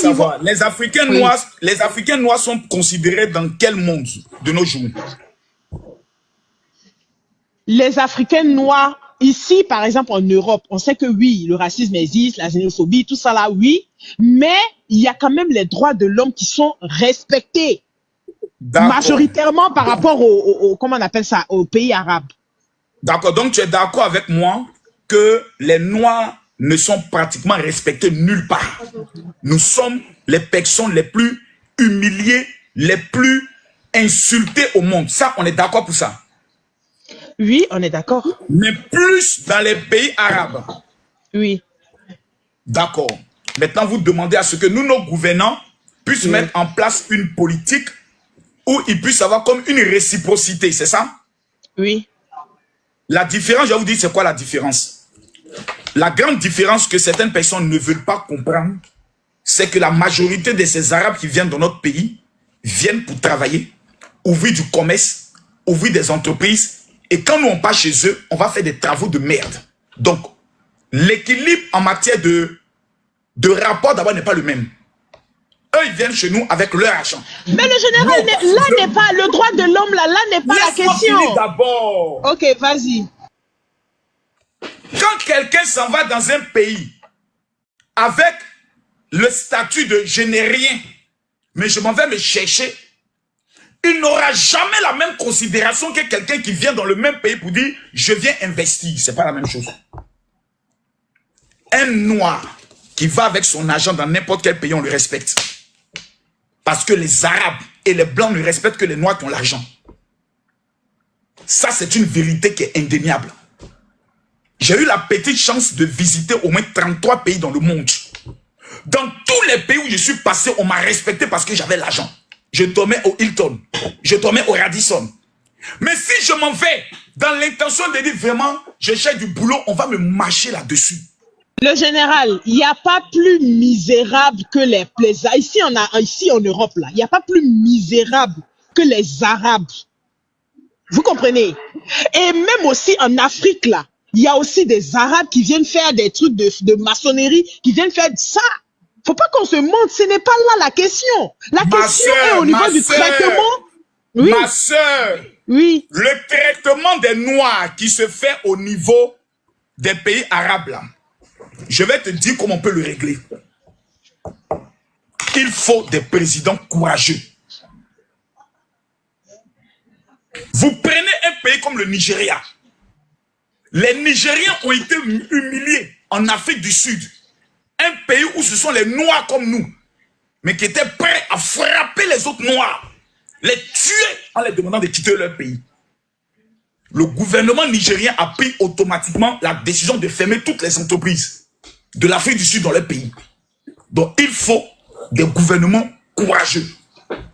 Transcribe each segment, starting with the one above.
savoir, les Africains noirs sont considérés dans quel monde de nos jours? Les Africains noirs, ici, par exemple, en Europe, on sait que oui, le racisme existe, la xénophobie, tout ça là, oui, mais il y a quand même les droits de l'homme qui sont respectés, majoritairement par rapport comment on appelle ça, aux pays arabes. D'accord, donc tu es d'accord avec moi que les Noirs ne sont pratiquement respectés nulle part. Nous sommes les personnes les plus humiliées, les plus insultées au monde. Ça, on est d'accord pour ça? Oui, on est d'accord. Mais plus dans les pays arabes. Oui. D'accord. Maintenant, vous demandez à ce que nous, nos gouvernants, puissent mettre en place une politique où ils puissent avoir comme une réciprocité, c'est ça? Oui. La différence, je vais vous dire, c'est quoi la différence? La grande différence que certaines personnes ne veulent pas comprendre, c'est que la majorité de ces Arabes qui viennent dans notre pays viennent pour travailler, ouvrir du commerce, ouvrir des entreprises. Et quand nous on part chez eux, on va faire des travaux de merde. Donc, l'équilibre en matière de rapport d'abord n'est pas le même. Eux, ils viennent chez nous avec leur argent. Mais le général, là n'est pas le droit de l'homme, là n'est pas la question. D'abord. Ok, vas-y. Quand quelqu'un s'en va dans un pays avec le statut de je n'ai rien, mais je m'en vais me chercher, il n'aura jamais la même considération que quelqu'un qui vient dans le même pays pour dire je viens investir. C'est pas la même chose. Un noir qui va avec son argent dans n'importe quel pays, on le respecte. Parce que les Arabes et les Blancs ne respectent que les Noirs qui ont l'argent. Ça, c'est une vérité qui est indéniable. J'ai eu la petite chance de visiter au moins 33 pays dans le monde. Dans tous les pays où je suis passé, on m'a respecté parce que j'avais l'argent. Je dormais au Hilton, je dormais au Radisson. Mais si je m'en vais dans l'intention de dire vraiment, je cherche du boulot, on va me marcher là-dessus. Le général, il n'y a pas plus misérable que les ici en Europe, là, il n'y a pas plus misérable que les Arabes. Vous comprenez? Et même aussi en Afrique, là, il y a aussi des Arabes qui viennent faire des trucs de maçonnerie, qui viennent faire ça. Faut pas qu'on se montre, ce n'est pas là la question. La question est au niveau du traitement. Oui. Ma soeur, oui. Le traitement des Noirs qui se fait au niveau des pays arabes, là, je vais te dire comment on peut le régler. Il faut des présidents courageux. Vous prenez un pays comme le Nigeria. Les Nigériens ont été humiliés en Afrique du Sud. Un pays où ce sont les Noirs comme nous, mais qui étaient prêts à frapper les autres Noirs, les tuer en les demandant de quitter leur pays. Le gouvernement nigérien a pris automatiquement la décision de fermer toutes les entreprises de l'Afrique du Sud dans leur pays. Donc il faut des gouvernements courageux.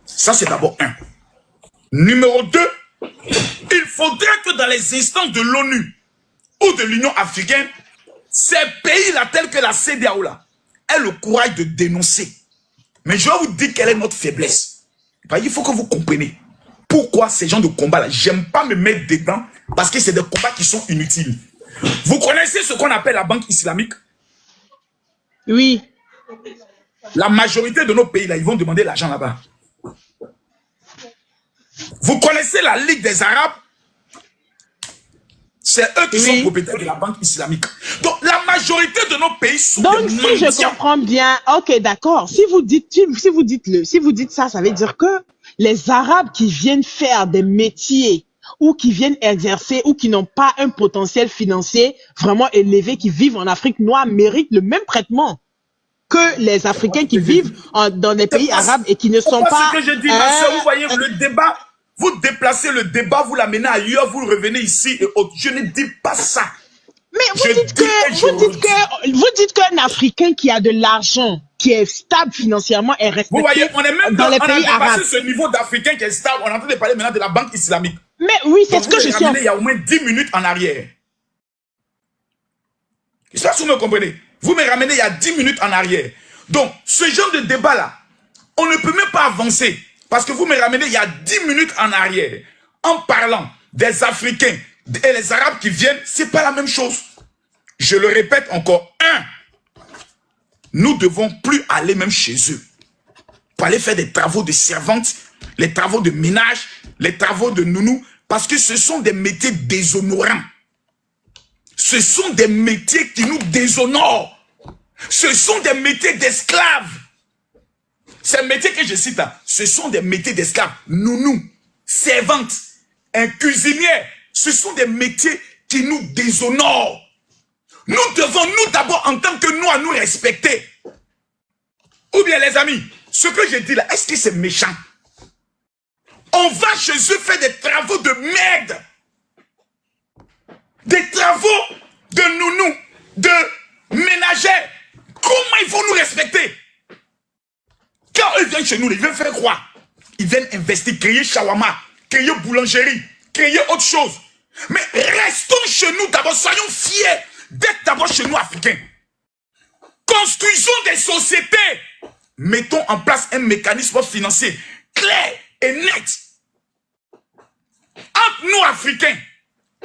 Ça, c'est d'abord un. Numéro 2, il faudrait que dans les instances de l'ONU ou de l'Union africaine, ces pays-là, tels que la CEDEAO, aient le courage de dénoncer. Mais je vais vous dire quelle est notre faiblesse. Il faut que vous compreniez pourquoi ces gens de combat-là, j'aime pas me mettre dedans parce que c'est des combats qui sont inutiles. Vous connaissez ce qu'on appelle la banque islamique? Oui. La majorité de nos pays, là, ils vont demander l'argent là-bas. Vous connaissez la Ligue des Arabes? C'est eux qui sont propriétaires de la banque islamique. Donc, la majorité de nos pays sont donc, si mendiants. Je comprends bien, ok, d'accord. Si vous dites ça, ça veut dire que les Arabes qui viennent faire des métiers ou qui viennent exercer ou qui n'ont pas un potentiel financier vraiment élevé, qui vivent en Afrique noire, méritent le même traitement que les Africains qui vivent dans des pays arabes et qui ne sont pas... C'est ce que je dis, ma soeur, vous voyez le débat, vous déplacez le débat, vous l'amenez ailleurs, vous revenez ici et autres. Je ne dis pas ça. Mais vous dites qu'un Africain qui a de l'argent, qui est stable financièrement, est respecté. Vous voyez, on est même dans les pays arabes. Ce niveau d'Africain qui est stable, on est en train de parler maintenant de la banque islamique. Mais oui, c'est ce que je suis... Il y a au moins 10 minutes en arrière. Je sais pas si vous me comprenez. Vous me ramenez il y a 10 minutes en arrière. Donc, ce genre de débat-là, on ne peut même pas avancer. Parce que vous me ramenez il y a 10 minutes en arrière. En parlant des Africains et les Arabes qui viennent, c'est pas la même chose. Je le répète encore. nous devons plus aller même chez eux pour aller faire des travaux de servantes, les travaux de ménage, les travaux de nounou, parce que ce sont des métiers déshonorants. Ce sont des métiers qui nous déshonorent. Ce sont des métiers d'esclaves. Ces métiers que je cite là, ce sont des métiers d'esclaves. Nounou, servante, un cuisinier, ce sont des métiers qui nous déshonorent. Nous devons, nous d'abord, en tant que Noirs, nous respecter. Ou bien les amis, ce que je dis là, est-ce que c'est méchant? On va chez eux faire des travaux de merde. Des travaux de nounou, de ménagères. Comment ils vont nous respecter? Quand eux viennent chez nous, ils viennent faire quoi? Ils viennent investir, créer shawarma, créer boulangerie, créer autre chose. Mais restons chez nous d'abord, soyons fiers d'être d'abord chez nous Africains. Construisons des sociétés. Mettons en place un mécanisme financier clair et net. Entre nous Africains,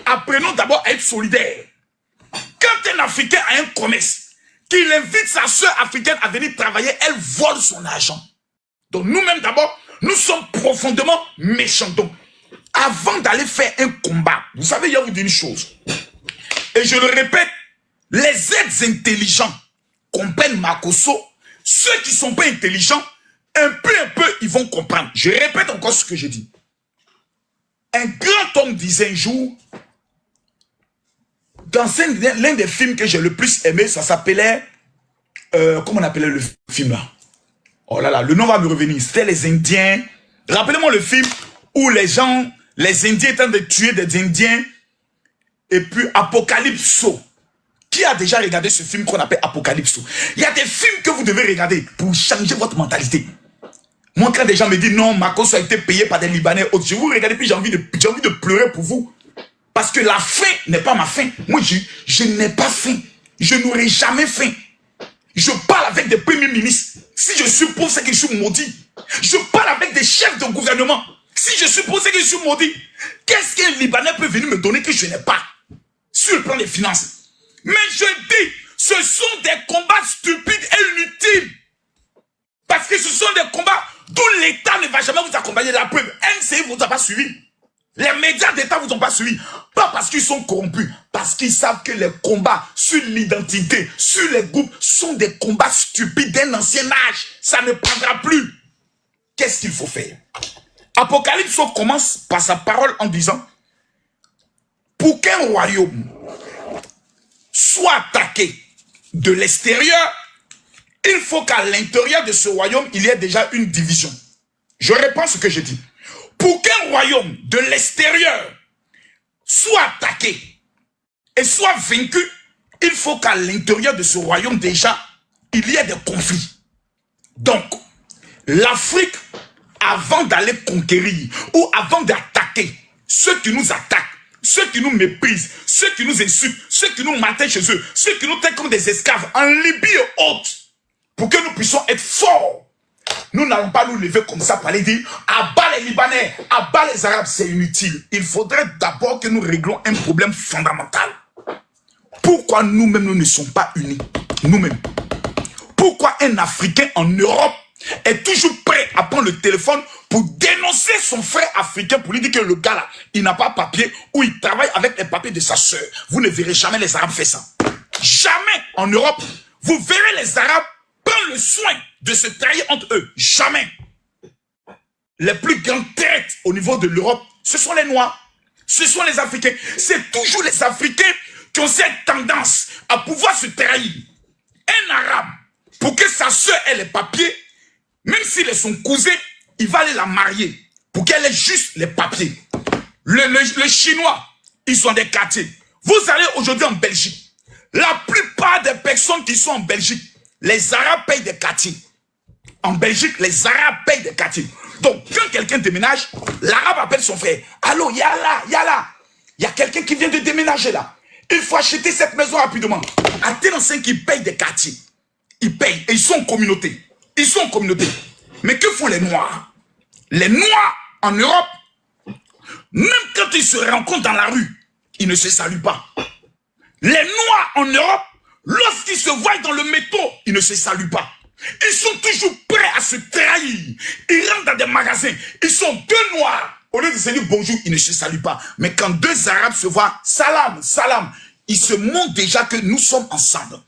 apprenons d'abord à être solidaires. Quand un Africain a un commerce, qu'il invite sa soeur africaine à venir travailler, elle vole son argent. Donc nous-mêmes d'abord, nous sommes profondément méchants. Donc, avant d'aller faire un combat, vous savez, il y a vous dire une chose. Et je le répète, les êtres intelligents comprennent Makosso. Ceux qui ne sont pas intelligents, un peu, ils vont comprendre. Je répète encore ce que j'ai dit. Un grand homme disait un jour, dans l'un des films que j'ai le plus aimé, ça s'appelait, comment on appelait le film là? Oh là là, le nom va me revenir. C'était les Indiens. Rappelez-moi le film où les gens, les Indiens étaient en train de tuer des Indiens. Et puis Apocalypso. Qui a déjà regardé ce film qu'on appelle Apocalypso? Il y a des films que vous devez regarder pour changer votre mentalité. Moi, quand des gens me disent non, Makosso a été payé par des Libanais, je vous regarde puis j'ai envie de pleurer pour vous. Parce que la faim n'est pas ma faim. Moi, je n'ai pas faim. Je n'aurai jamais faim. Je parle avec des premiers ministres. Si je suis pauvre, c'est que je suis maudit. Je parle avec des chefs de gouvernement. Si je suis pauvre, c'est que je suis maudit. Qu'est-ce qu'un Libanais peut venir me donner que je n'ai pas? Sur le plan des finances. Mais je dis, ce sont des combats stupides et inutiles. Parce que ce sont des combats d'où l'État ne va jamais vous accompagner. La preuve, NCI ne vous a pas suivi. Les médias d'État vous ont pas suivi. Pas parce qu'ils sont corrompus, parce qu'ils savent que les combats sur l'identité, sur les groupes, sont des combats stupides d'un ancien âge. Ça ne prendra plus. Qu'est-ce qu'il faut faire? Apocalypse commence par sa parole en disant, pour qu'un royaume soit attaqué de l'extérieur, il faut qu'à l'intérieur de ce royaume, il y ait déjà une division. Je réponds ce que je dis. Pour qu'un royaume de l'extérieur soit attaqué et soit vaincu, il faut qu'à l'intérieur de ce royaume déjà, il y ait des conflits. Donc, l'Afrique, avant d'aller conquérir ou avant d'attaquer ceux qui nous attaquent, ceux qui nous méprisent, ceux qui nous insultent, ceux qui nous maintiennent chez eux, ceux qui nous traitent comme des esclaves en Libye et autres, pour que nous puissions être forts, nous n'allons pas nous lever comme ça pour aller dire abat les Libanais, abat les Arabes, c'est inutile. Il faudrait d'abord que nous réglons un problème fondamental. Pourquoi nous-mêmes nous ne sommes pas unis? Nous-mêmes. Pourquoi un Africain en Europe est toujours prêt à prendre le téléphone pour dénoncer son frère africain, pour lui dire que le gars là, il n'a pas papier ou il travaille avec les papiers de sa soeur? Vous ne verrez jamais les Arabes faire ça. Jamais en Europe, vous verrez les Arabes prendre le soin de se trahir entre eux. Jamais. Les plus grandes traites au niveau de l'Europe, ce sont les Noirs. Ce sont les Africains. C'est toujours les Africains qui ont cette tendance à pouvoir se trahir. Un Arabe, pour que sa soeur ait les papiers, même s'il est son cousin, il va aller la marier pour qu'elle ait juste les papiers. Les Chinois, ils sont des quartiers. Vous allez aujourd'hui en Belgique. La plupart des personnes qui sont en Belgique, les Arabes payent des quartiers. En Belgique, les Arabes payent des quartiers. Donc, quand quelqu'un déménage, l'Arabe appelle son frère. Allô, Yala, Yala. Il y a quelqu'un qui vient de déménager là. Il faut acheter cette maison rapidement. À tel enseigne qui paye des quartiers. Ils payent et ils sont en communauté. Ils sont en communauté. Mais que font les Noirs? Les Noirs en Europe, même quand ils se rencontrent dans la rue, ils ne se saluent pas. Les Noirs en Europe, Lorsqu'ils se voient dans le métro, ils ne se saluent pas. Ils sont toujours prêts à se trahir. Ils rentrent dans des magasins. Ils sont deux noirs. Au lieu de se dire bonjour, ils ne se saluent pas. Mais quand deux arabes se voient, salam, salam, ils se montrent déjà que nous sommes ensemble.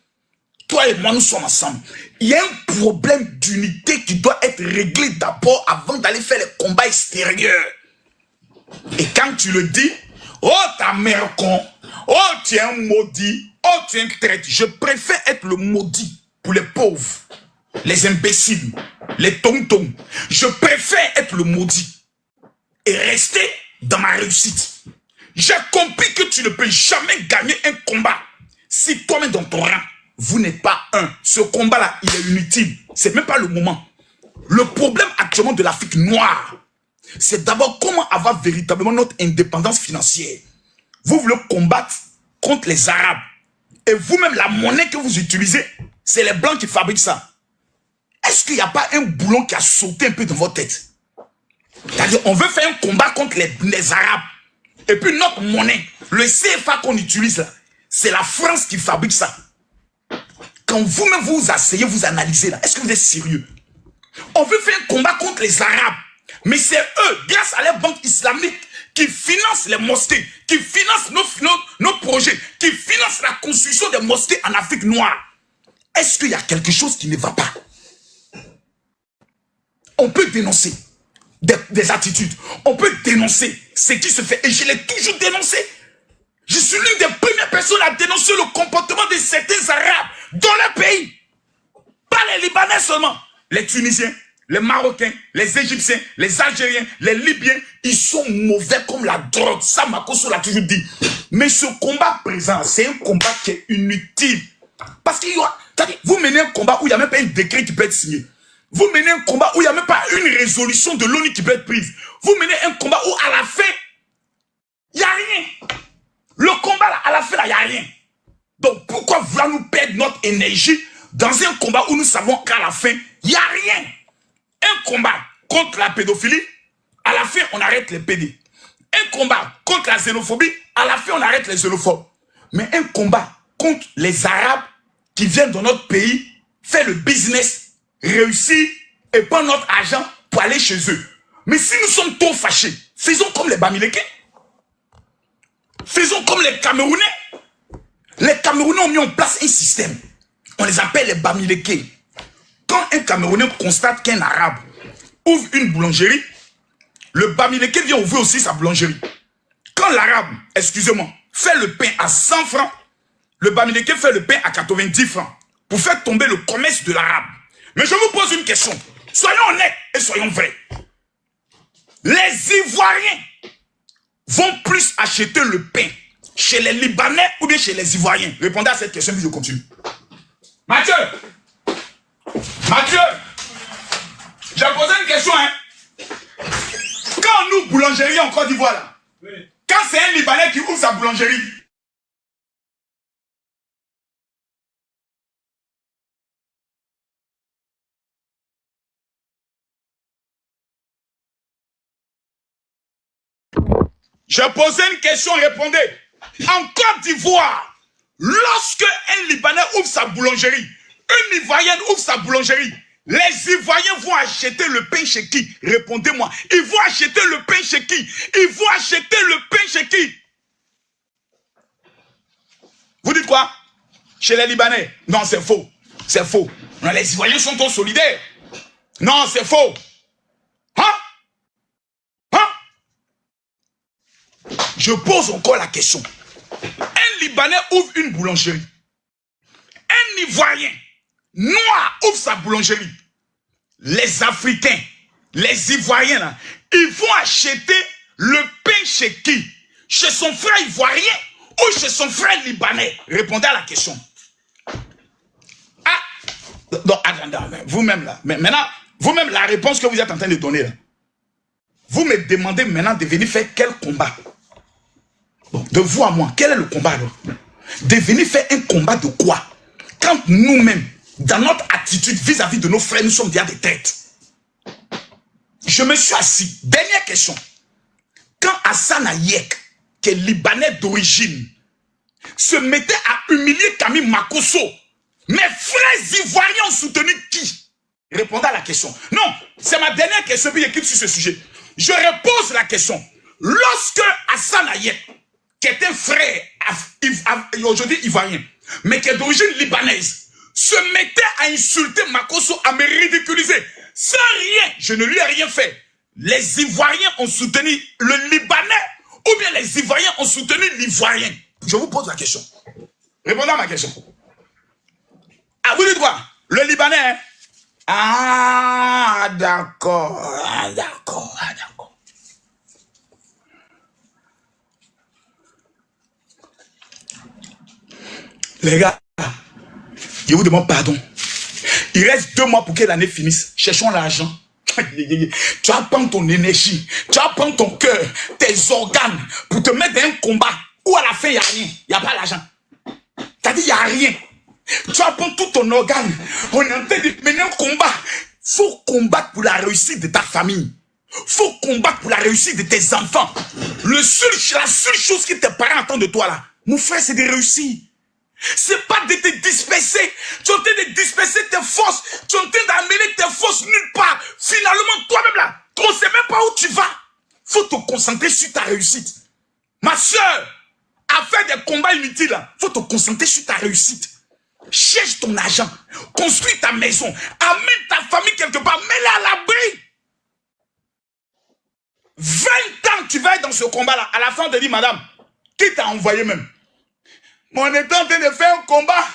Toi et moi, nous sommes ensemble. Il y a un problème d'unité qui doit être réglé d'abord avant d'aller faire les combats extérieurs. Et quand tu le dis, oh ta mère con, oh tu es un maudit, oh tu es un traître. Je préfère être le maudit pour les pauvres, les imbéciles, les tontons. Je préfère être le maudit et rester dans ma réussite. J'ai compris que tu ne peux jamais gagner un combat si toi-même dans ton rang, vous n'êtes pas un. Ce combat-là, il est inutile. C'est même pas le moment. Le problème actuellement de l'Afrique noire, c'est d'abord comment avoir véritablement notre indépendance financière. Vous voulez combattre contre les Arabes. Et vous-même, la monnaie que vous utilisez, c'est les Blancs qui fabriquent ça. Est-ce qu'il n'y a pas un boulon qui a sauté un peu dans votre tête? C'est-à-dire, on veut faire un combat contre les Arabes. Et puis notre monnaie, le CFA qu'on utilise là, c'est la France qui fabrique ça. Quand vous-même vous asseyez, vous analysez là, est-ce que vous êtes sérieux? On veut faire un combat contre les Arabes. Mais c'est eux, grâce à la banque islamique, qui financent les mosquées, qui financent nos projets, qui financent la construction des mosquées en Afrique noire. Est-ce qu'il y a quelque chose qui ne va pas? On peut dénoncer des attitudes. On peut dénoncer ce qui se fait. Et je l'ai toujours dénoncé. Je suis l'une des premières personnes à dénoncer le comportement de certains Arabes dans leur pays. Pas les Libanais seulement. Les Tunisiens, les Marocains, les Égyptiens, les Algériens, les Libyens, ils sont mauvais comme la drogue. Ça, Makosso l'a toujours dit. Mais ce combat présent, c'est un combat qui est inutile. Parce qu'il y aura... Vous menez un combat où il n'y a même pas un décret qui peut être signé. Vous menez un combat où il n'y a même pas une résolution de l'ONU qui peut être prise. Vous menez un combat où à la fin, il n'y a rien. Le combat, là, à la fin, il n'y a rien. Donc, pourquoi vouloir nous perdre notre énergie dans un combat où nous savons qu'à la fin, il n'y a rien? Un combat contre la pédophilie, à la fin, on arrête les pédés. Un combat contre la xénophobie, à la fin, on arrête les xénophobes. Mais un combat contre les Arabes qui viennent dans notre pays, faire le business, réussir et prendre notre argent pour aller chez eux. Mais si nous sommes trop fâchés, faisons comme les Bamileke. Faisons comme les Camerounais. Les Camerounais ont mis en place un système. On les appelle les Bamileke. Quand un Camerounais constate qu'un Arabe ouvre une boulangerie, le Bamileke vient ouvrir aussi sa boulangerie. Quand l'Arabe, excusez-moi, fait le pain à 100 francs, le Bamileke fait le pain à 90 francs pour faire tomber le commerce de l'Arabe. Mais je vous pose une question. Soyons honnêtes et soyons vrais. Les Ivoiriens vont plus acheter le pain chez les Libanais ou bien chez les Ivoiriens? Répondez à cette question puis je continue. Mathieu, j'ai posé une question. Hein? Quand nous, boulangerie en Côte d'Ivoire, là, oui. Quand c'est un Libanais qui ouvre sa boulangerie, je posais une question, répondez. En Côte d'Ivoire, lorsque un Libanais ouvre sa boulangerie, une Ivoirienne ouvre sa boulangerie, les Ivoiriens vont acheter le pain chez qui? Répondez-moi. Ils vont acheter le pain chez qui? Ils vont acheter le pain chez qui? Vous dites quoi? Chez les Libanais? Non, c'est faux. C'est faux. Non, les Ivoiriens sont trop solidaires. Non, c'est faux. Hein? Je pose encore la question. Un Libanais ouvre une boulangerie. Un Ivoirien noir ouvre sa boulangerie. Les Africains, les Ivoiriens, là, ils vont acheter le pain chez qui? Chez son frère ivoirien ou chez son frère libanais? Répondez à la question. Ah, non, attendez, vous-même là. Mais maintenant, vous-même, la réponse que vous êtes en train de donner là. Vous me demandez maintenant de venir faire quel combat? Bon, de vous à moi, quel est le combat alors? De venir faire un combat de quoi? Quand nous-mêmes, dans notre attitude vis-à-vis de nos frères, nous sommes déjà des têtes. Je me suis assis. Dernière question. Quand Hassan Hayek, qui est Libanais d'origine, se mettaient à humilier Camille Makosso. Mes frères ivoiriens ont soutenu qui? Répondez à la question. Non, c'est ma dernière question, puis j'écris sur ce sujet. Je repose la question. Lorsque Hassan Ayet, qui est un frère aujourd'hui ivoirien, mais qui est d'origine libanaise, se mettait à insulter Makosso, à me ridiculiser, sans rien, je ne lui ai rien fait. Les Ivoiriens ont soutenu le Libanais, ou bien les Ivoiriens ont soutenu l'Ivoirien. Je vous pose la question. Répondez à ma question. Ah, vous dites quoi? Le Libanais, hein? Ah, d'accord, d'accord. Les gars, je vous demande pardon. Il reste 2 mois pour que l'année finisse. Cherchons l'argent. Tu vas prendre ton énergie, tu vas prendre ton cœur, tes organes pour te mettre dans un combat où à la fin il n'y a rien, il n'y a pas l'argent. C'est-à-dire il n'y a rien. Tu vas prendre tout ton organe. On est en train de mener un combat. Il faut combattre pour la réussite de ta famille. Il faut combattre pour la réussite de tes enfants. La seule chose que tes parents attendent de toi là, mon frère, c'est de réussir. C'est pas de te disperser. Tu es en train de disperser tes forces. Tu es en train d'amener tes forces nulle part. Finalement, toi-même là, tu ne sais même pas où tu vas. Faut te concentrer sur ta réussite. Ma soeur, à faire des combats inutiles, faut te concentrer sur ta réussite. Cherche ton argent. Construis ta maison. Amène ta famille quelque part. Mets-la à l'abri. 20 ans tu vas être dans ce combat-là. À la fin, on te dit, madame, qui t'a envoyé même? On était en train de faire un combat.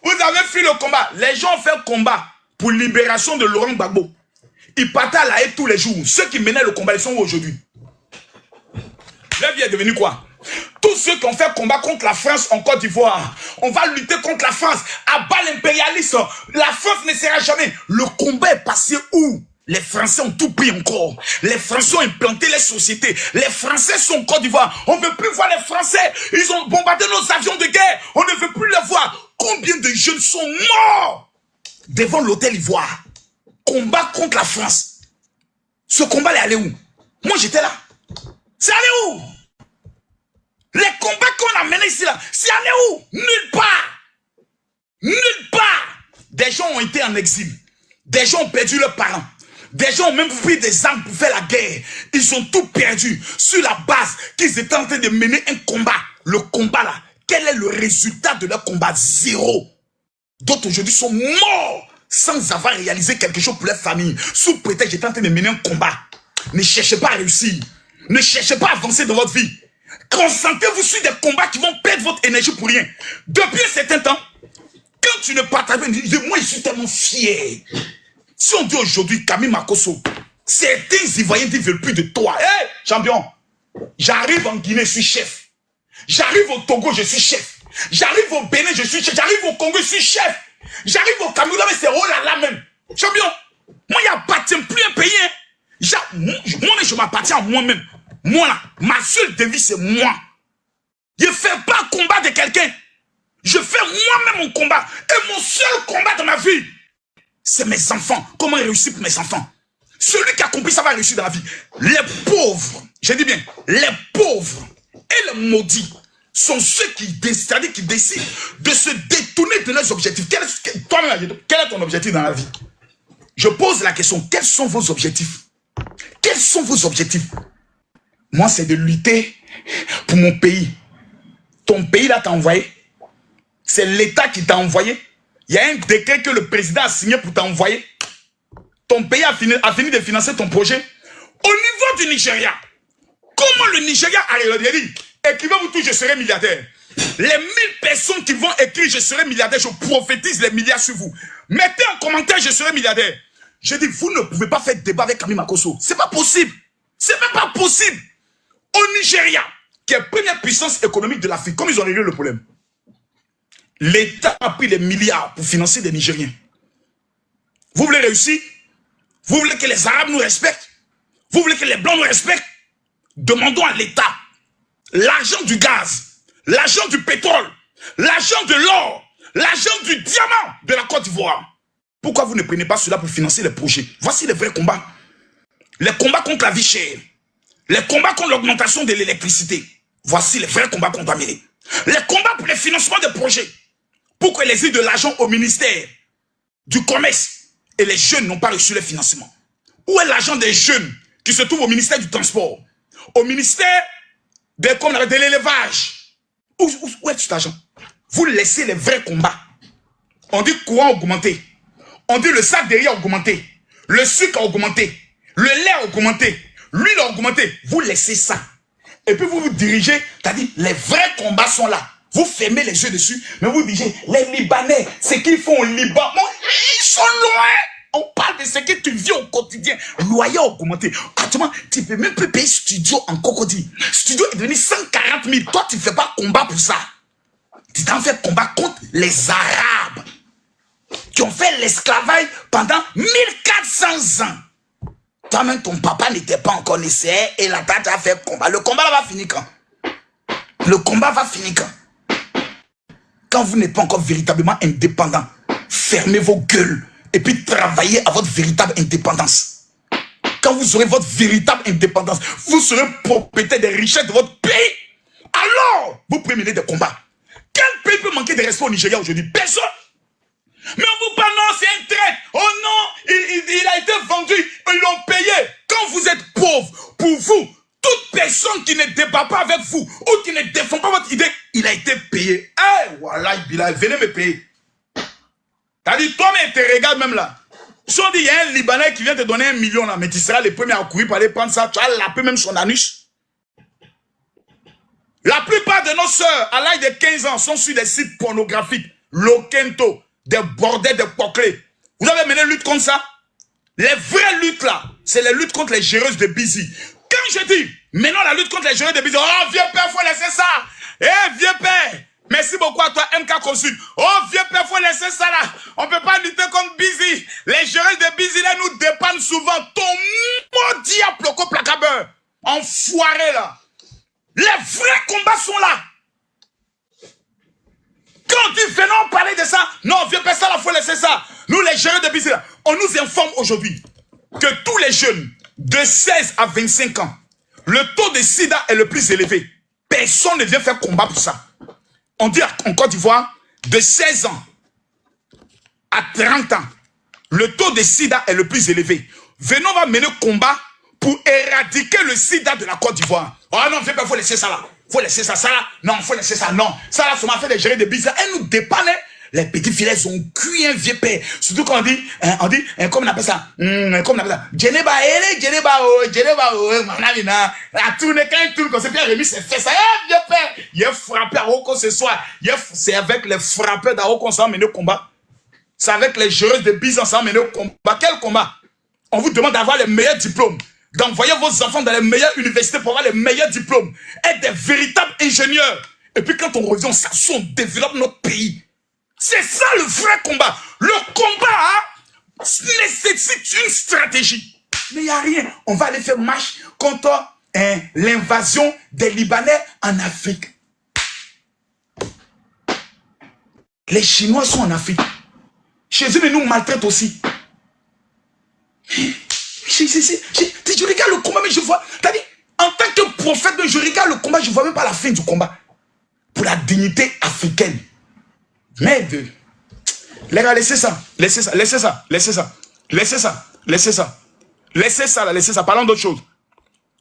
Vous avez fait le combat. Les gens ont fait un combat pour libération de Laurent Gbagbo. Ils partaient à la haie tous les jours. Ceux qui menaient le combat, ils sont où aujourd'hui? Leur vie est devenue quoi? Tous ceux qui ont fait combat contre la France en Côte d'Ivoire, on va lutter contre la France. Abat l'impérialisme. La France ne sera jamais. Le combat est passé où? Les Français ont tout pris encore. Les Français ont implanté les sociétés. Les Français sont en Côte d'Ivoire. On ne veut plus voir les Français. Ils ont bombardé nos avions de guerre. On ne veut plus les voir. Combien de jeunes sont morts devant l'hôtel Ivoire? Combat contre la France. Ce combat est allé où? Moi j'étais là. C'est allé où? Les combats qu'on a menés ici là, c'est allé où? Nulle part. Nulle part. Des gens ont été en exil. Des gens ont perdu leurs parents. Des gens ont même pris des armes pour faire la guerre. Ils ont tout perdu sur la base qu'ils étaient en train de mener un combat. Le combat là, quel est le résultat de leur combat? Zéro. D'autres aujourd'hui sont morts sans avoir réalisé quelque chose pour leur famille. Sous prétexte que j'étais en train de mener un combat. Ne cherchez pas à réussir. Ne cherchez pas à avancer dans votre vie. Concentrez-vous sur des combats qui vont perdre votre énergie pour rien. Depuis un certain temps, quand tu ne partages pas, moi je suis tellement fier. Si on dit aujourd'hui, Camille Makosso, certains Ivoiriens ne veulent plus de toi. Hé, champion, j'arrive en Guinée, je suis chef. J'arrive au Togo, je suis chef. J'arrive au Bénin, je suis chef. J'arrive au Congo, je suis chef. J'arrive au Cameroun, mais c'est oh là là même. Champion, moi, il n'y a pas plus un pays. Hein. Moi-même, je m'appartiens à moi-même. Moi, là, ma seule devise, c'est moi. Je ne fais pas combat de quelqu'un. Je fais moi-même mon combat. Et mon seul combat dans ma vie, c'est mes enfants. Comment réussir pour mes enfants? Celui qui a compris ça va réussir dans la vie. Les pauvres, je dis bien, les pauvres et les maudits sont ceux qui décident de se détourner de leurs objectifs. Quel est ton objectif dans la vie? Je pose la question, quels sont vos objectifs? Quels sont vos objectifs? Moi, c'est de lutter pour mon pays. Ton pays là t'a envoyé. C'est l'État qui t'a envoyé. Il y a un décret que le président a signé pour t'envoyer. Ton pays a fini de financer ton projet. Au niveau du Nigeria, comment le Nigeria a dit, écrivez-vous tous, je serai milliardaire. Les 1000 personnes qui vont écrire, je serai milliardaire, je prophétise les milliards sur vous. Mettez en commentaire, je serai milliardaire. Je dis, vous ne pouvez pas faire débat avec Camille Makosso. C'est pas possible. C'est même pas possible. Au Nigeria, qui est la première puissance économique de l'Afrique, comme ils ont réglé le problème, l'État a pris des milliards pour financer des Nigériens. Vous voulez réussir? Vous voulez que les Arabes nous respectent? Vous voulez que les Blancs nous respectent? Demandons à l'État l'argent du gaz, l'argent du pétrole, l'argent de l'or, l'argent du diamant de la Côte d'Ivoire. Pourquoi vous ne prenez pas cela pour financer les projets? Voici les vrais combats. Les combats contre la vie chère. Les combats contre l'augmentation de l'électricité. Voici les vrais combats qu'on doit mener. Les combats pour le financement des projets. Pour que les aient de l'argent au ministère du commerce. Et les jeunes n'ont pas reçu le financement. Où est l'argent des jeunes qui se trouvent au ministère du transport? Au ministère de l'élevage. Où est cet argent? Vous laissez les vrais combats. On dit courant augmenté. On dit le sac derrière augmenté. Le sucre a augmenté. Le lait a augmenté. L'huile a augmenté. Vous laissez ça. Et puis vous vous dirigez. C'est-à-dire les vrais combats sont là. Vous fermez les yeux dessus. Mais vous dirigez. Les Libanais, ce qu'ils font au Liban. Bon, ils sont loin. On parle de ce que tu vis au quotidien. Loyer a augmenté. Actuellement, tu ne peux même plus payer studio en cocodie. Studio est devenu 140 000. Toi, tu ne fais pas combat pour ça. Tu t'en fais combat contre les Arabes qui ont fait l'esclavage pendant 1400 ans. Toi-même, ton papa n'était pas encore naissé et la date a fait combat. Le combat va finir quand? Le combat va finir quand? Quand vous n'êtes pas encore véritablement indépendant, fermez vos gueules et puis travaillez à votre véritable indépendance. Quand vous aurez votre véritable indépendance, vous serez propriétaire des richesses de votre pays. Alors, vous pouvez mener des combats. Quel pays peut manquer de respect au Nigeria aujourd'hui? Personne. Mais on vous parle, non, c'est un traître. Oh non, il a été vendu, ils l'ont payé. Quand vous êtes pauvre, pour vous, toute personne qui ne débat pas avec vous ou qui ne défend pas votre idée, il a été payé. Eh, voilà, venez me payer. T'as dit, toi-même, tu regardes même là. Si on dit, il y a un Libanais qui vient te donner 1 million là, mais tu seras le premier à courir pour aller prendre ça, tu vas laper même son anus. La plupart de nos sœurs, à l'âge de 15 ans, sont sur des sites pornographiques, Lokento, des bordels, des poclés. Vous avez mené lutte contre ça? Les vraies luttes là, c'est les luttes contre les géreuses de busy. Quand je dis, maintenant la lutte contre les géreuses de busy, oh vieux père, faut laisser ça. Eh vieux père, merci beaucoup à toi MK Consult. Oh vieux père, faut laisser ça là. On peut pas lutter contre busy. Les géreuses de busy là nous dépendent souvent. Ton maudit à ploco placabeur. Enfoiré là. Les vrais combats sont là. Quand tu venons parler de ça, non, vieux père, ça, il faut laisser ça. Nous, les gérants de business, on nous informe aujourd'hui que tous les jeunes de 16 à 25 ans, le taux de sida est le plus élevé. Personne ne vient faire combat pour ça. On dit en Côte d'Ivoire, de 16 ans à 30 ans, le taux de sida est le plus élevé. Venons, on va mener combat pour éradiquer le sida de la Côte d'Ivoire. Oh non, vieux père, il faut laisser ça là. Faut laisser ça, ça là. Non, faut laisser ça, non. Ça là, ça m'a fait des gérer de business. Elle nous dépanne. Les petits filets ont cuit un vieux père. Surtout quand on dit, comment on appelle ça? Comment on appelle ça? Djeneba, manamina. La tourne, quand il tourne, quand c'est bien remis, c'est fait ça. Eh, vieux père. Il est frappé à Roko ce soir. C'est avec les frappeurs d'Aroko, on s'en mené au combat. C'est avec les géreuses de business, on s'en mené au combat. Quel combat? On vous demande d'avoir les meilleurs diplômes, d'envoyer vos enfants dans les meilleures universités pour avoir les meilleurs diplômes, être des véritables ingénieurs. Et puis quand on revient, on s'assoit, on développe notre pays. C'est ça le vrai combat. Le combat nécessite une stratégie. Mais il n'y a rien. On va aller faire marche contre l'invasion des Libanais en Afrique. Les Chinois sont en Afrique. Chez eux, ils nous maltraitent aussi. Je regarde le combat, mais je vois. C'est-à-dire, en tant que prophète, je regarde le combat, je ne vois même pas la fin du combat. Pour la dignité africaine. Mais les gars, laissez ça. Laissez ça, laissez ça, laissez ça. Laissez ça, laissez ça. Laissez ça, là, laissez ça. Parlons d'autre chose.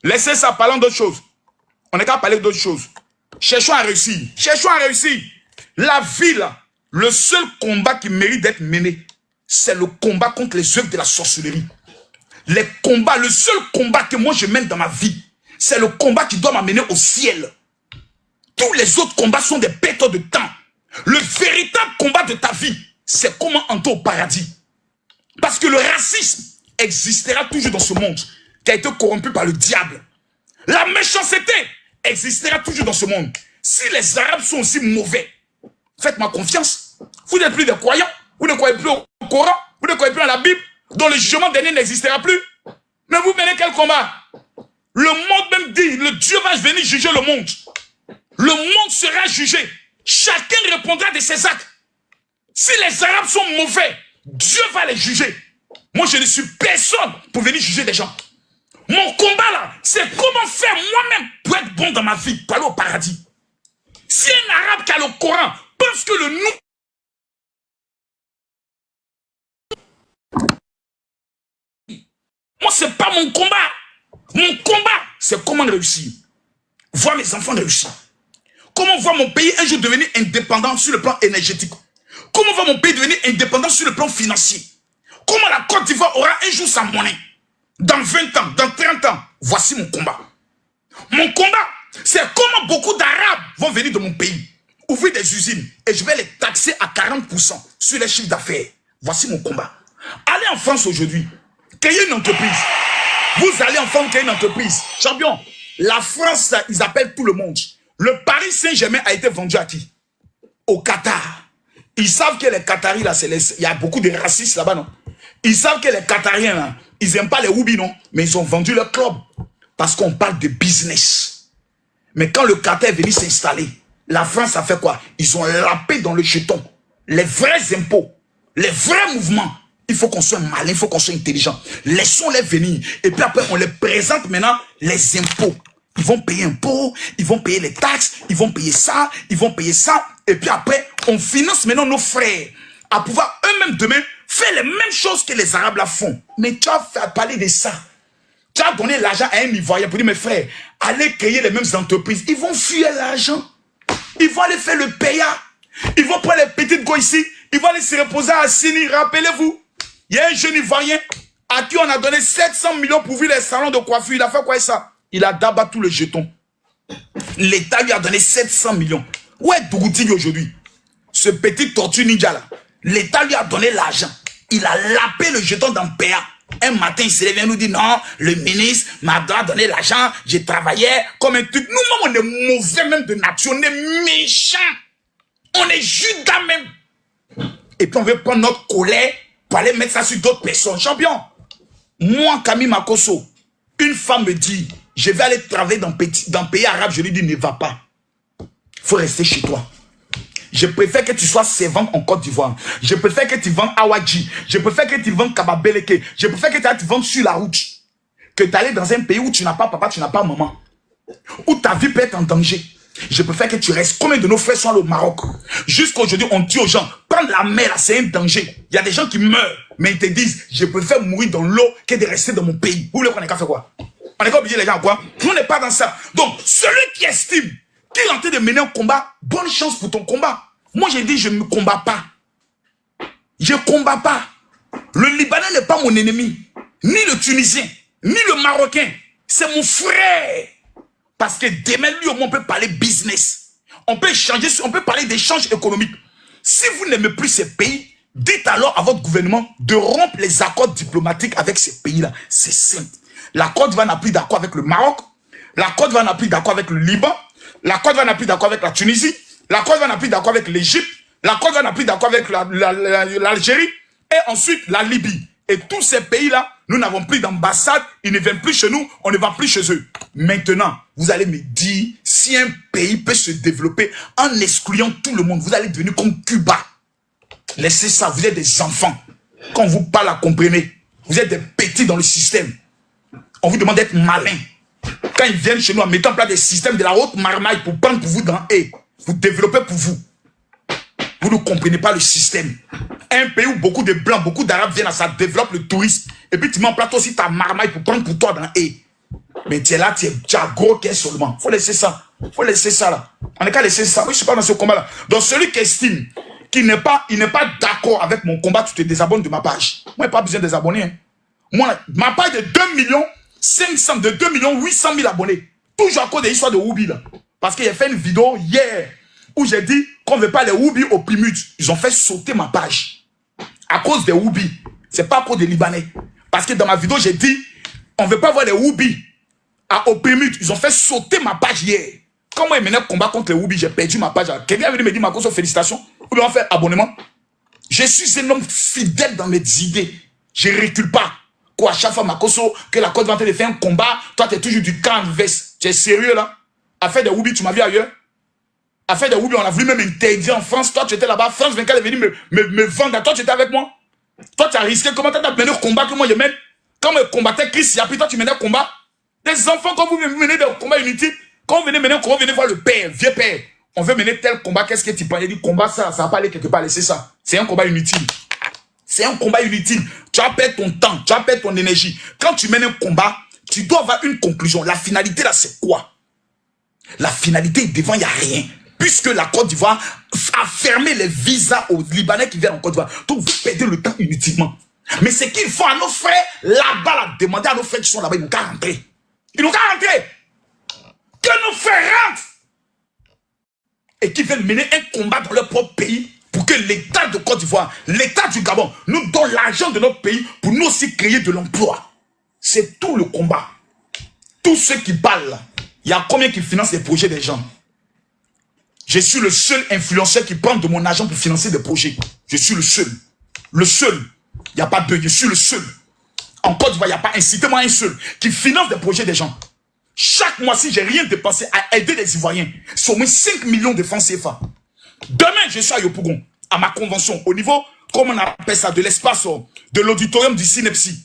Laissez ça, parlons d'autre chose. On n'est qu'à parler d'autre chose. Cherchons à réussir. Cherchons à réussir. La vie, là, le seul combat qui mérite d'être mené, c'est le combat contre les œuvres de la sorcellerie. Les combats, le seul combat que moi je mène dans ma vie, c'est le combat qui doit m'amener au ciel. Tous les autres combats sont des pertes de temps. Le véritable combat de ta vie, c'est comment entrer au paradis. Parce que le racisme existera toujours dans ce monde qui a été corrompu par le diable. La méchanceté existera toujours dans ce monde. Si les Arabes sont aussi mauvais, faites-moi confiance. Vous n'êtes plus des croyants. Vous ne croyez plus au Coran. Vous ne croyez plus à la Bible. Dont le jugement dernier n'existera plus. Mais vous menez quel combat? Le monde même dit, le Dieu va venir juger le monde. Le monde sera jugé. Chacun répondra de ses actes. Si les Arabes sont mauvais, Dieu va les juger. Moi, je ne suis personne pour venir juger des gens. Mon combat là, c'est comment faire moi-même pour être bon dans ma vie, pour aller au paradis. Si un arabe qui a le Coran pense que le nom... Moi, c'est pas mon combat. Mon combat, c'est comment réussir. Voir mes enfants réussir. Comment voir mon pays un jour devenir indépendant sur le plan énergétique. Comment voir mon pays devenir indépendant sur le plan financier. Comment la Côte d'Ivoire aura un jour sa monnaie. Dans 20 ans, dans 30 ans. Voici mon combat. Mon combat, c'est comment beaucoup d'Arabes vont venir de mon pays, ouvrir des usines, et je vais les taxer à 40% sur les chiffres d'affaires. Voici mon combat. Allez en France aujourd'hui, créez une entreprise. Vous allez en France créer une entreprise. Champion, la France, ils appellent tout le monde. Le Paris Saint-Germain a été vendu à qui? Au Qatar. Ils savent que les Qataris, là, il y a beaucoup de racistes là-bas, non? Ils savent que les Qatariens, là, ils n'aiment pas les Woubi, non? Mais ils ont vendu leur club. Parce qu'on parle de business. Mais quand le Qatar est venu s'installer, la France a fait quoi? Ils ont lapé dans le jeton. Les vrais impôts, les vrais mouvements. Il faut qu'on soit malin, il faut qu'on soit intelligent. Laissons-les venir. Et puis après, on les présente maintenant les impôts. Ils vont payer impôts, ils vont payer les taxes, ils vont payer ça, ils vont payer ça. Et puis après, on finance maintenant nos frères à pouvoir eux-mêmes demain faire les mêmes choses que les Arabes la font. Mais tu as fait parler de ça. Tu as donné l'argent à un Ivoirien pour dire, mes frères, allez créer les mêmes entreprises. Ils vont fuir l'argent. Ils vont aller faire le paya. Ils vont prendre les petites go ici. Ils vont aller se reposer à Sini. Rappelez-vous, il y a un jeune Ivoirien à qui on a donné 700 millions pour ouvrir les salons de coiffure. Il a fait quoi ça? Il a d'abattu tout le jeton. L'État lui a donné 700 millions. Où est Dougouti aujourd'hui? Ce petit tortue ninja là. L'État lui a donné l'argent. Il a lapé le jeton dans le PA. Un matin, il se lève et nous dit non, le ministre m'a donné l'argent, j'ai travaillé comme un truc. Nous-mêmes, on est mauvais même de nature, on est méchants. On est Judas même. Et puis on veut prendre notre colère pour aller mettre ça sur d'autres personnes. Champion, moi, Camille Makosso, une femme me dit, je vais aller travailler dans un pays arabe, je lui dis, ne va pas. Il faut rester chez toi. Je préfère que tu sois servante en Côte d'Ivoire. Je préfère que tu vendes Awadji. Je préfère que tu vendes Kababeleke. Je préfère que tu vendes sur la route. Que tu ailles dans un pays où tu n'as pas papa, tu n'as pas maman. Où ta vie peut être en danger. Je préfère que tu restes. Combien de nos frères sont au Maroc? Jusqu'à aujourd'hui, on dit aux gens, prendre la mer, c'est un danger. Il y a des gens qui meurent. Mais ils te disent, je préfère mourir dans l'eau que de rester dans mon pays. Vous voulez qu'on ait qu'à faire quoi? On n'est pas obligé les gens à quoi? Nous, on n'est pas dans ça. Donc, celui qui estime qu'il est en train de mener un combat, bonne chance pour ton combat. Moi, j'ai dit, je ne combats pas. Je ne combats pas. Le Libanais n'est pas mon ennemi. Ni le Tunisien, ni le Marocain. C'est mon frère. Parce que demain, lui, au moins, on peut parler business. On peut échanger, on peut parler d'échange économique. Si vous n'aimez plus ces pays, dites alors à votre gouvernement de rompre les accords diplomatiques avec ces pays-là. C'est simple. La Côte d'Ivoire n'a plus d'accord avec le Maroc. La Côte d'Ivoire n'a plus d'accord avec le Liban. La Côte d'Ivoire n'a plus d'accord avec la Tunisie. La Côte d'Ivoire n'a plus d'accord avec l'Égypte. La Côte d'Ivoire n'a plus d'accord avec l'Algérie. Et ensuite, la Libye. Et tous ces pays-là, nous n'avons plus d'ambassade. Ils ne viennent plus chez nous. On ne va plus chez eux. Maintenant, vous allez me dire, si un pays peut se développer en excluant tout le monde, vous allez devenir comme Cuba. Laissez ça. Vous êtes des enfants. Quand on vous parle, comprenez. Vous êtes des petits dans le système. On vous demande d'être malin. Quand ils viennent chez nous en mettant en place des systèmes de la haute marmaille pour prendre pour vous dans et vous développez pour vous. Vous ne comprenez pas le système. Un pays où beaucoup de blancs, beaucoup d'arabes viennent, ça développe le tourisme. Et puis tu mets en place aussi ta marmaille pour prendre pour toi dans et. Mais tu es là, tu as gros caisse seulement. Faut laisser ça. Faut laisser ça là. On n'est qu'à laisser ça. Moi, je ne suis pas dans ce combat-là. Donc celui qui estime qu'il n'est pas d'accord avec mon combat, tu te désabonnes de ma page. Moi, je n'ai pas besoin de désabonner. Hein. Moi, ma page de 2 millions 800 000 abonnés. Toujours à cause des histoires de Woubi là. Parce que j'ai fait une vidéo hier où j'ai dit qu'on ne veut pas les Woubi au Plymouth. Ils ont fait sauter ma page. À cause des Woubi. C'est pas à cause des Libanais. Parce que dans ma vidéo, j'ai dit on ne veut pas voir les Woubi au Plymouth. Ils ont fait sauter ma page hier. Quand moi, je menais combat contre les Woubi, j'ai perdu ma page. Quelqu'un est venu me dire, Marcos, félicitations. Ou bien on fait abonnement. Je suis un homme fidèle dans mes idées. Je ne recule pas. Quoi, à chaque fois, Makoso, que la Côte d'Ivoire fait un combat, toi, tu es toujours du camp veste. Tu es sérieux, là? Affaire de Woubi, tu m'as vu ailleurs? Affaire de Woubi, on a voulu même interdire en France. Toi, tu étais là-bas. France 24 est venu me vendre. Toi, tu étais avec moi. Toi, tu as risqué. Comment tu as mené le combat que moi, je mène? Quand je combattais Chris Yapi, toi, tu menais le combat. Des enfants, quand vous menez des combats inutiles, quand vous venez mener un combat, vous venez voir le père, vieux père. on veut mener tel combat, qu'est-ce que tu penses? Il dit, combat ça, ça va pas aller quelque part, laissez ça. C'est un combat inutile. C'est un combat inutile. Tu vas perdre ton temps, tu vas perdre ton énergie. Quand tu mènes un combat, tu dois avoir une conclusion. La finalité là, c'est quoi? La finalité, devant, il n'y a rien. Puisque la Côte d'Ivoire a fermé les visas aux Libanais qui viennent en Côte d'Ivoire. Donc vous perdez le temps inutilement. Mais ce qu'il faut à nos frères là-bas, là, demander à nos frères qui sont là-bas, ils n'ont qu'à rentrer. Ils n'ont qu'à rentrer. Que nos frères rentrent. Et qui veulent mener un combat dans leur propre pays pour que l'État de Côte d'Ivoire, l'État du Gabon, nous donne l'argent de notre pays pour nous aussi créer de l'emploi. C'est tout le combat. Tous ceux qui parlent là, il y a combien qui financent les projets des gens? Je suis le seul influenceur qui prend de mon argent pour financer des projets. Je suis le seul. Le seul. Il n'y a pas deux, je suis le seul. En Côte d'Ivoire, il n'y a pas un, citez-moi un seul qui finance des projets des gens. Chaque mois, si j'ai rien dépensé à aider les Ivoiriens, c'est au moins 5 millions de francs CFA. Demain, je suis à Yopougon, à ma convention, au niveau, comment on appelle ça, de l'espace, de l'auditorium du Synepsi.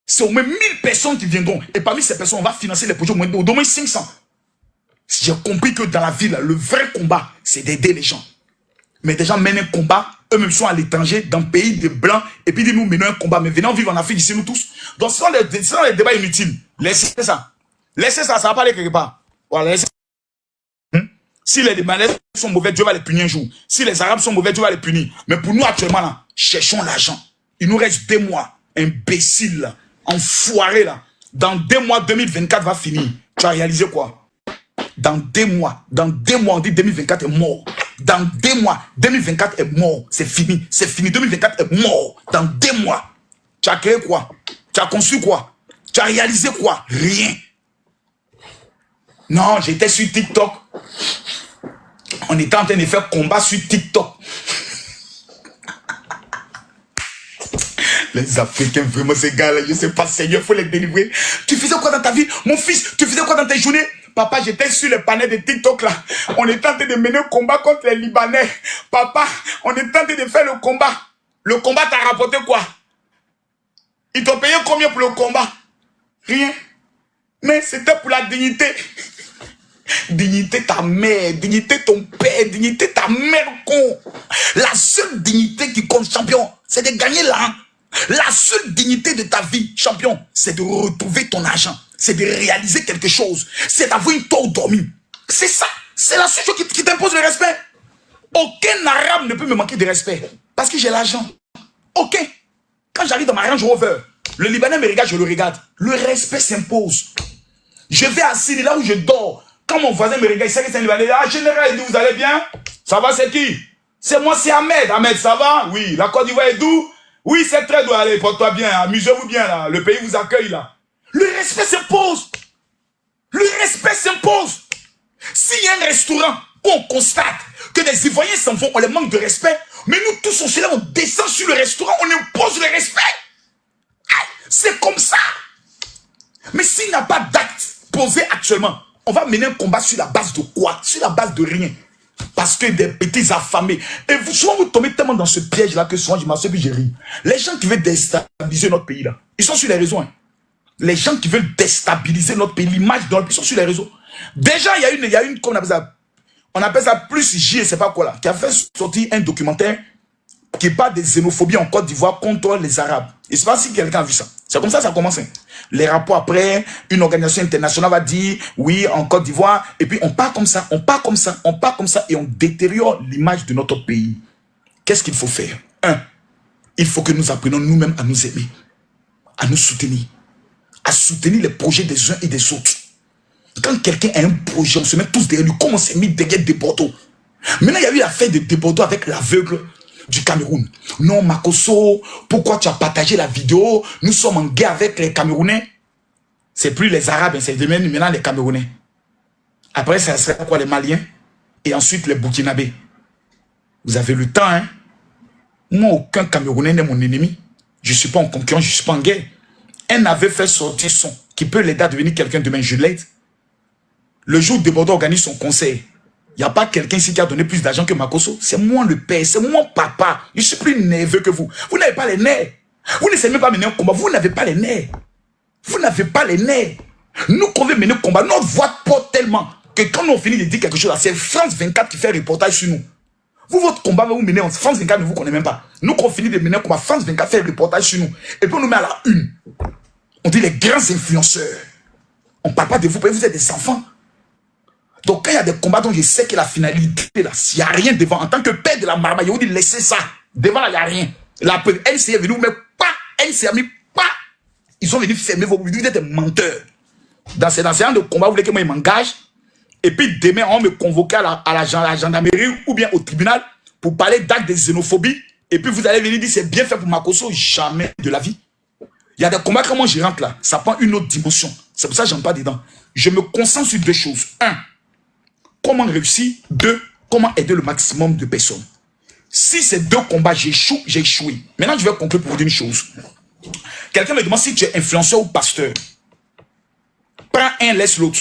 C'est au moins 1000 personnes qui viendront. Et parmi ces personnes, on va financer les projets au moins 500. J'ai compris que dans la ville, le vrai combat, c'est d'aider les gens. Mais des gens mènent un combat, eux-mêmes sont à l'étranger, dans le pays des Blancs, et puis ils nous menons un combat. Mais venons vivre en Afrique ici, nous tous. Donc ce sont les débats inutiles. Laissez ça. Laissez ça, ça va pas aller quelque part. Voilà, laissez. Si les Libanais sont mauvais, Dieu va les punir un jour. Si les Arabes sont mauvais, Dieu va les punir. Mais pour nous, actuellement, là, cherchons l'argent. Il nous reste 2 mois. Imbécile, enfoiré, là. Dans 2 mois, 2024 va finir. Tu as réalisé quoi? Dans 2 mois, on dit 2024 est mort. Dans 2 mois, 2024 est mort. C'est fini. C'est fini. 2024 est mort. Dans 2 mois. Tu as créé quoi? Tu as construit quoi? Tu as réalisé quoi? Rien. Non, j'étais sur TikTok. On était en train de faire combat sur TikTok. Les Africains, vraiment, ces gars-là, je sais pas, Seigneur, il faut les délivrer. Tu faisais quoi dans ta vie? Mon fils, tu faisais quoi dans tes journées? Papa, j'étais sur les panels de TikTok là. On était en train de mener un combat contre les Libanais. Papa, on était en train de faire le combat. Le combat t'a rapporté quoi? Ils t'ont payé combien pour le combat? Rien. Mais c'était pour la dignité. Dignité ta mère, dignité ton père, dignité ta mère, con. La seule dignité qui compte, champion, c'est de gagner là. La seule dignité de ta vie, champion, c'est de retrouver ton argent. C'est de réaliser quelque chose. C'est d'avoir une tour dormie. C'est ça. C'est la seule chose qui t'impose le respect. Aucun arabe ne peut me manquer de respect. Parce que j'ai l'argent. Aucun. Quand j'arrive dans ma Range Rover, le Libanais me regarde, je le regarde. Le respect s'impose. Je vais assis là où je dors. Quand mon voisin me regarde, il sait que c'est un Libanais. Ah, général, il dit, vous allez bien? Ça va, c'est qui? C'est moi, c'est Ahmed. Ahmed, ça va? Oui. La Côte d'Ivoire est d'où? Oui, c'est très doux. Allez, porte-toi bien. Amusez-vous bien, là. Le pays vous accueille, là. Le respect s'impose. Le respect s'impose. S'il y a un restaurant où on constate que des Ivoiriens s'en vont, on les manque de respect, mais nous tous, on se lève, on descend sur le restaurant, on impose le respect. C'est comme ça. Mais s'il n'y a pas d'acte posé actuellement, on va mener un combat sur la base de quoi? Sur la base de rien. Parce que des petits affamés. Et vous, souvent, vous tombez tellement dans ce piège-là que souvent, je m'assieds puis je ris. Les gens qui veulent déstabiliser notre pays, là, ils sont sur les réseaux. Hein. Les gens qui veulent déstabiliser notre pays, l'image de notre pays, ils sont sur les réseaux. Déjà, il y a une, comment on appelle ça plus J, je sais pas quoi là, qui a fait sortir un documentaire qui parle des xénophobies en Côte d'Ivoire contre les Arabes. Je ne sais pas si quelqu'un a vu ça. C'est comme ça que ça commence. Hein. Les rapports après, une organisation internationale va dire, oui, en Côte d'Ivoire, et puis on part comme ça, on part comme ça, on part comme ça, et on détériore l'image de notre pays. Qu'est-ce qu'il faut faire? 1. Il faut que nous apprenions nous-mêmes à nous aimer, à nous soutenir les projets des uns et des autres. Quand quelqu'un a un projet, on se met tous derrière lui, comme on s'est mis derrière Debordeaux. Maintenant, il y a eu l'affaire de Debordeaux avec l'aveugle du Cameroun. Non, Makosso, pourquoi tu as partagé la vidéo? Nous sommes en guerre avec les Camerounais. C'est plus les Arabes, c'est maintenant les Camerounais. Après, ça serait quoi, les Maliens? Et ensuite, les Burkinabés. Vous avez le temps, hein? Moi, aucun Camerounais n'est mon ennemi. Je ne suis pas en concurrence, je ne suis pas en guerre. Un avait fait sortir son, qui peut l'aider à devenir quelqu'un demain, je l'aide. Le jour où Debordeaux organise son conseil, il n'y a pas quelqu'un ici qui a donné plus d'argent que Makosso. C'est moi le père, c'est mon papa. Je suis plus nerveux que vous. Vous n'avez pas les nerfs. Vous ne savez même pas mener un combat. Vous n'avez pas les nerfs. Vous n'avez pas les nerfs. Nous, qu'on veut mener un combat, notre voix porte tellement que quand on finit de dire quelque chose, c'est France 24 qui fait reportage sur nous. Vous, votre combat va vous mener en France 24, ne vous connaît même pas. Nous, quand on finit de mener un combat, France 24 fait reportage sur nous. Et puis on nous met à la une. On dit les grands influenceurs. On ne parle pas de vous, vous êtes des enfants. Donc quand il y a des combats dont je sais que la finalité, là, s'il n'y a rien devant, en tant que père de la marmaille, je vous dis laissez ça. Devant là, il n'y a rien. La preuve, elle s'est venue, mais pas, elle s'est mis pas. Ils sont venus fermer vos vous êtes des menteurs. Dans ces genre de combat, vous voulez que moi, je m'engage. Et puis demain, on me convoquer à la gendarmerie ou bien au tribunal pour parler d'actes de xénophobie. Et puis vous allez venir dire c'est bien fait pour Makosso. Jamais de la vie. Il y a des combats, comment je rentre là, ça prend une autre dimension. C'est pour ça que je n'entre pas dedans. Je me concentre sur deux choses. Un, comment réussir. Deux, comment aider le maximum de personnes. Si ces deux combats, j'échoue, j'ai échoué. Maintenant, je vais conclure pour vous dire une chose. Quelqu'un me demande si tu es influenceur ou pasteur. Prends un, laisse l'autre.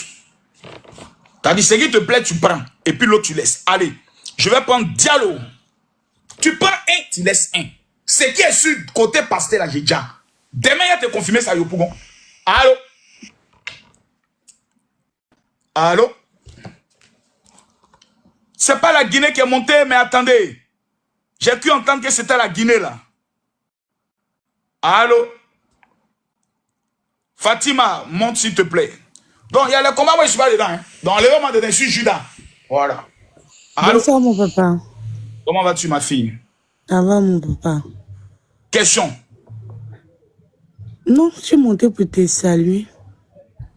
T'as dit, ce qui te plaît, tu prends. Et puis l'autre, tu laisses. Allez, je vais prendre Diallo. Tu prends un, tu laisses un. Ce qui est sur le côté pasteur, là, j'ai déjà. Demain, il y a te confirmer ça, Yopougon. Allô? Allô? C'est pas la Guinée qui est montée, mais attendez. J'ai cru entendre que c'était la Guinée, là. Allô? Fatima, monte s'il te plaît. Donc, il y a le combat, moi je suis pas dedans. Hein. Donc, enlèvez-moi dedans, je suis Judas. Voilà. Allô? Bonsoir, mon papa. Comment vas-tu, ma fille? Ça va, mon papa. Question. Non, je suis monté pour te saluer.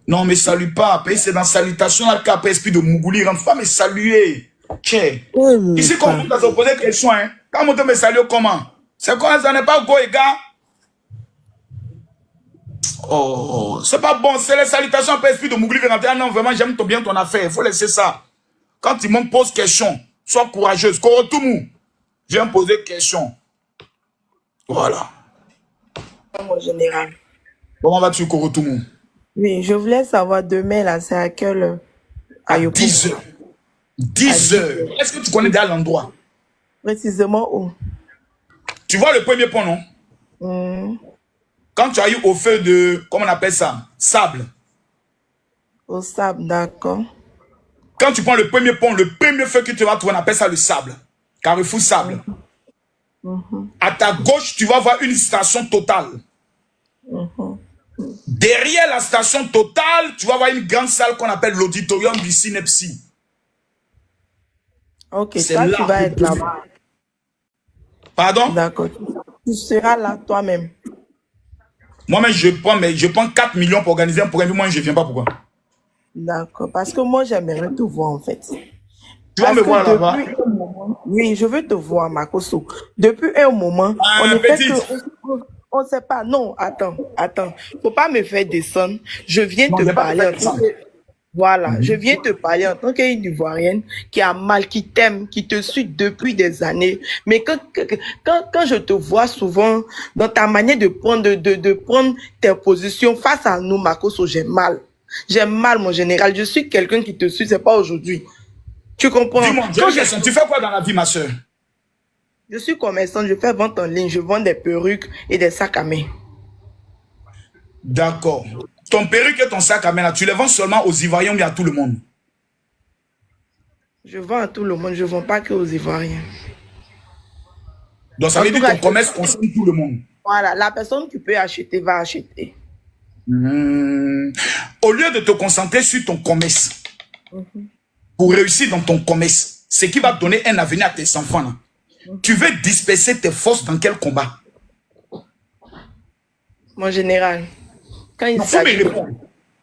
Non, mais salue pas. C'est dans salutation là qu'après esprit de Mougouli. Rentre pas me saluer. Tiens. Oui, mon Ici, papa. quand on t'a posé question, hein. Quand on te me salue, comment? C'est quoi, ça n'est pas go, les gars? Oh, c'est pas bon. C'est les salutations après esprit de Mougouli. Ah non, vraiment, j'aime bien ton affaire. Il faut laisser ça. Quand tu me poses question, sois courageuse. Korotoumou, je viens me poser question. Voilà. Mon général. Comment vas-tu, Korotoumou? Oui, je voulais savoir demain, là, c'est à quelle heure? À Yopougon. 10 heures. 10 heures. Est-ce que tu connais déjà l'endroit? Précisément où? Tu vois le premier pont, non? Quand tu as eu au feu de, comment on appelle ça? Sable. Au sable, d'accord. Quand tu prends le premier pont, le premier feu que tu vas trouver, on appelle ça le sable. Carrefour Sable. À ta gauche, tu vas voir une station Total. Derrière la station Total, tu vas voir une grande salle qu'on appelle l'auditorium du Synepsi. Ok, C'est toi, là tu vas que être tu- là-bas. Pardon? D'accord. Tu seras là toi-même. Moi-même, je prends 4 millions pour organiser un programme. Moi, je ne viens pas. Pourquoi? D'accord. Parce que moi, j'aimerais te voir, en fait. Tu vas Parce me que voir là-bas. depuis un moment, oui, je veux te voir, Makosso. Depuis un moment, Ah, on ne fait petite. que... On ne sait pas. Non, attends. Faut pas me faire descendre. Je viens Non, te je vais pas te parler faire en tant descendre. que... Voilà, je viens te parler en tant qu'une Ivoirienne qui a mal, qui t'aime, qui te suit depuis des années. Mais quand je te vois souvent dans ta manière de prendre tes positions face à nous, Makosso, j'ai mal. J'ai mal, mon général. Je suis quelqu'un qui te suit, c'est pas aujourd'hui. Tu comprends? Dis-moi, Quand tu fais quoi dans la vie, ma soeur? je suis commerçant, je fais vente en ligne, je vends des perruques et des sacs à main. D'accord. Ton perruque et ton sac à main, là, tu les vends seulement aux Ivoiriens ou bien à tout le monde? Je vends à tout le monde, je vends pas que aux Ivoiriens. Donc, ça En veut tout dire que cas, ton commerce concerne tout le monde. Voilà, la personne qui peut acheter va acheter. Au lieu de te concentrer sur ton commerce, pour réussir dans ton commerce, ce qui va donner un avenir à tes enfants, là, tu veux disperser tes forces dans quel combat? Mon général, quand il Il faut me s'agit... répondre.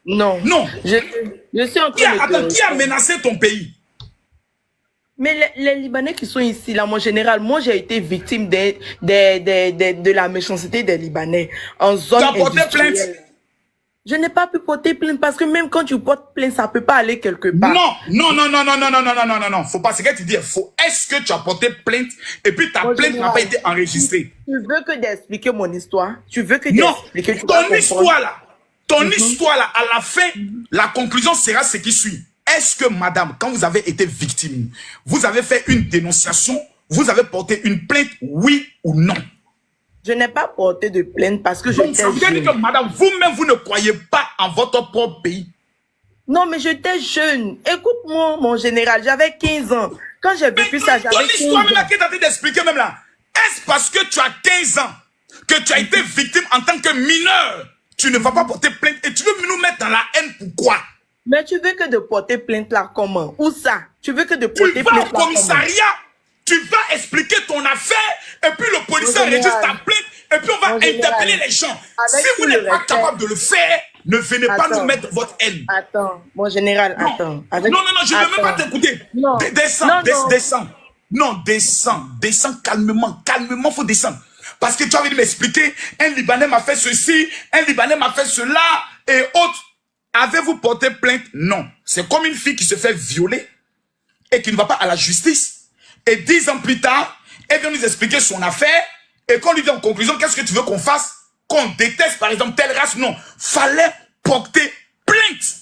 Non. Non. Je suis en Qui train de te qui a répondre. menacé ton pays? Mais les Libanais qui sont ici, là, mon général, moi, j'ai été victime de la méchanceté des Libanais en zone Tu as porté industrielle. plainte? Je n'ai pas pu porter plainte parce que même quand tu portes plainte, ça peut pas aller quelque part. Non. Faut pas ce que tu dis. Est-ce que tu as porté plainte et puis ta Mon plainte n'a général, pas été enregistrée? Tu veux que d'expliquer mon histoire? Tu veux que Non. d'expliquer? Tu vas Ton histoire là, à la fin, la conclusion sera ce qui suit. Est-ce que, madame, quand vous avez été victime, vous avez fait une dénonciation, vous avez porté une plainte, oui ou non? Je n'ai pas porté de plainte parce que je Donc, ça veut dire t'ai que, madame, vous-même, vous ne croyez pas en votre propre pays. Non, mais j'étais jeune. Écoute-moi, mon général, j'avais 15 ans. Quand j'ai Mais vécu ça, ton j'avais 15 histoire même là ans. qui est en train d'expliquer même là, est-ce parce que tu as 15 ans que tu as été victime en tant que mineur? Tu ne vas pas porter plainte et tu veux nous mettre dans la haine, pourquoi? Mais tu veux que de porter plainte là comment? Où ça? Tu veux que de Tu porter vas plainte au là comment? commissariat, tu vas expliquer ton affaire et puis le policier Mon enregistre général. ta plainte et puis on va Mon général. interpeller les gens. Avec Si tout vous le n'êtes pas respect. capable de le faire, ne venez pas nous Attends. mettre votre haine. Attends, mon général, Non. attends. Avec... Non, je ne veux même pas Attends. t'écouter. Non. Descends, Non, non. descends. Non, descends calmement, faut descendre. Parce que tu as envie de m'expliquer, un Libanais m'a fait ceci, un Libanais m'a fait cela, et autres. Avez-vous porté plainte? Non. C'est comme une fille qui se fait violer et qui ne va pas à la justice. Et 10 ans plus tard, elle vient nous expliquer son affaire, et qu'on lui dit en conclusion, qu'est-ce que tu veux qu'on fasse? Qu'on déteste, par exemple, telle race? Non. Fallait porter plainte.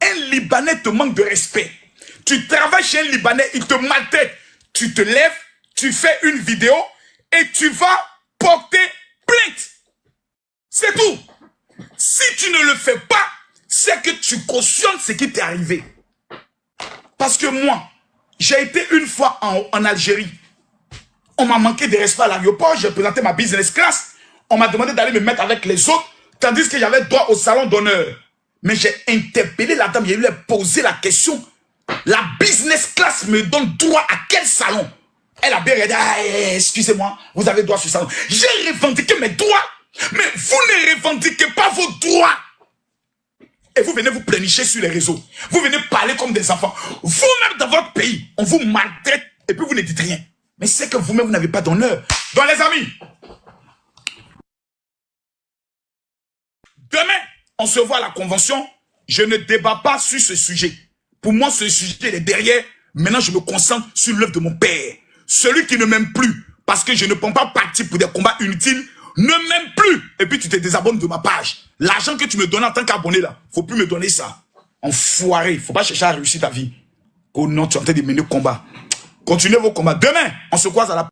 Un Libanais te manque de respect. Tu travailles chez un Libanais, il te maltraite. Tu te lèves, tu fais une vidéo et tu vas porter plainte. C'est tout. Si tu ne le fais pas, c'est que tu cautionnes ce qui t'est arrivé. Parce que moi, j'ai été une fois en Algérie. On m'a manqué de respect à l'aéroport, j'ai présenté ma business class. On m'a demandé d'aller me mettre avec les autres, tandis que j'avais droit au salon d'honneur. Mais j'ai interpellé la dame, j'ai lui posé la question. La business class me donne droit à quel salon? Elle a bien regardé, excusez-moi, vous avez droit sur ce salon. J'ai revendiqué mes droits, mais vous ne revendiquez pas vos droits. Et vous venez vous plénicher sur les réseaux. Vous venez parler comme des enfants. Vous-même dans votre pays, on vous maltraite et puis vous ne dites rien. Mais c'est que vous-même, vous n'avez pas d'honneur. Donc les amis, demain, on se voit à la convention. Je ne débat pas sur ce sujet. Pour moi, ce sujet il est derrière. Maintenant, je me concentre sur l'œuvre de mon père. Celui qui ne m'aime plus, parce que je ne prends pas parti pour des combats inutiles, ne m'aime plus. Et puis tu te désabonnes de ma page. L'argent que tu me donnes en tant qu'abonné là, faut plus me donner ça. Enfoiré, faut pas chercher à réussir ta vie. Oh non, tu es en train de mener combat. Continuez vos combats. Demain, on se croise à la